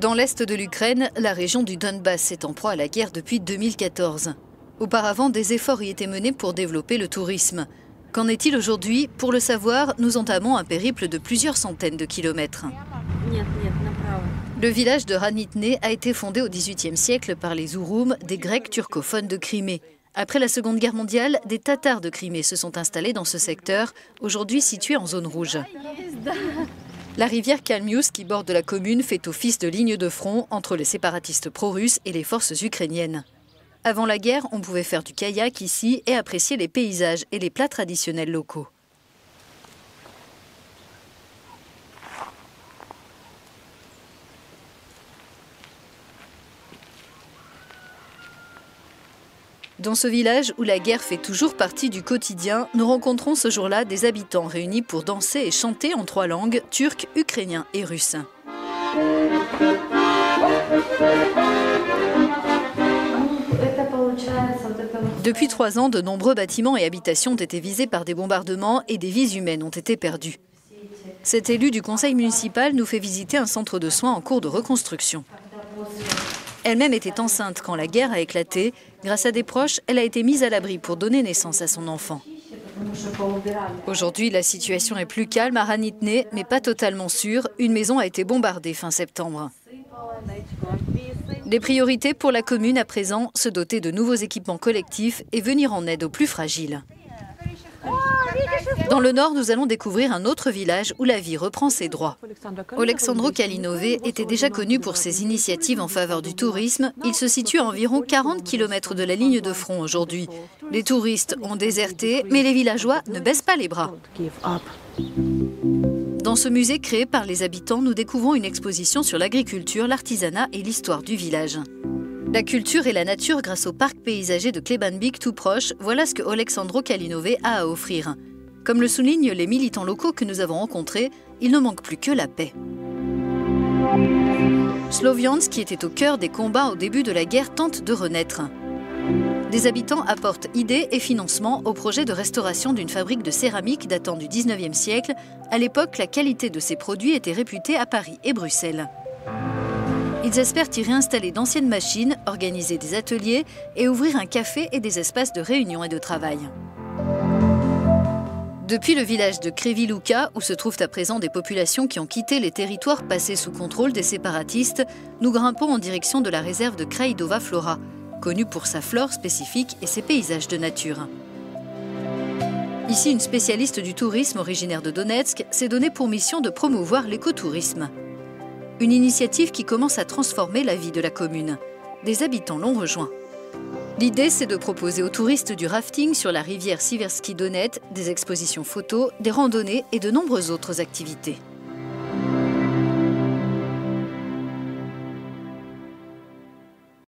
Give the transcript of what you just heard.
Dans l'est de l'Ukraine, la région du Donbass est en proie à la guerre depuis 2014. Auparavant, des efforts y étaient menés pour développer le tourisme. Qu'en est-il aujourd'hui? Pour le savoir, nous entamons un périple de plusieurs centaines de kilomètres. Le village de Ranitne a été fondé au XVIIIe siècle par les Ouroums, des Grecs turcophones de Crimée. Après la Seconde Guerre mondiale, des Tatars de Crimée se sont installés dans ce secteur, aujourd'hui situé en zone rouge. La rivière Kalmius, qui borde la commune, fait office de ligne de front entre les séparatistes pro-russes et les forces ukrainiennes. Avant la guerre, on pouvait faire du kayak ici et apprécier les paysages et les plats traditionnels locaux. Dans ce village où la guerre fait toujours partie du quotidien, nous rencontrons ce jour-là des habitants réunis pour danser et chanter en 3 langues, turc, ukrainien et russe. Depuis 3 ans, de nombreux bâtiments et habitations ont été visés par des bombardements et des vies humaines ont été perdues. Cet élu du conseil municipal nous fait visiter un centre de soins en cours de reconstruction. Elle-même était enceinte quand la guerre a éclaté. Grâce à des proches, elle a été mise à l'abri pour donner naissance à son enfant. Aujourd'hui, la situation est plus calme à Ranitne, mais pas totalement sûre. Une maison a été bombardée fin septembre. Les priorités pour la commune à présent, se doter de nouveaux équipements collectifs et venir en aide aux plus fragiles. Dans le nord, nous allons découvrir un autre village où la vie reprend ses droits. Oleksandro Kalinove était déjà connu pour ses initiatives en faveur du tourisme. Il se situe à environ 40 km de la ligne de front aujourd'hui. Les touristes ont déserté, mais les villageois ne baissent pas les bras. Dans ce musée créé par les habitants, nous découvrons une exposition sur l'agriculture, l'artisanat et l'histoire du village. La culture et la nature grâce au parc paysager de Klebanbik tout proche, voilà ce que Oleksandro Kalinove a à offrir. Comme le soulignent les militants locaux que nous avons rencontrés, il ne manque plus que la paix. Sloviansk, qui était au cœur des combats au début de la guerre, tente de renaître. Des habitants apportent idées et financements au projet de restauration d'une fabrique de céramique datant du 19e siècle. À l'époque, la qualité de ces produits était réputée à Paris et Bruxelles. Ils espèrent y réinstaller d'anciennes machines, organiser des ateliers et ouvrir un café et des espaces de réunion et de travail. Depuis le village de Kreviluka, où se trouvent à présent des populations qui ont quitté les territoires passés sous contrôle des séparatistes, nous grimpons en direction de la réserve de Kraïdova Flora, connue pour sa flore spécifique et ses paysages de nature. Ici, une spécialiste du tourisme originaire de Donetsk s'est donnée pour mission de promouvoir l'écotourisme. Une initiative qui commence à transformer la vie de la commune. Des habitants l'ont rejoint. L'idée, c'est de proposer aux touristes du rafting sur la rivière Siversky Donet, des expositions photos, des randonnées et de nombreuses autres activités.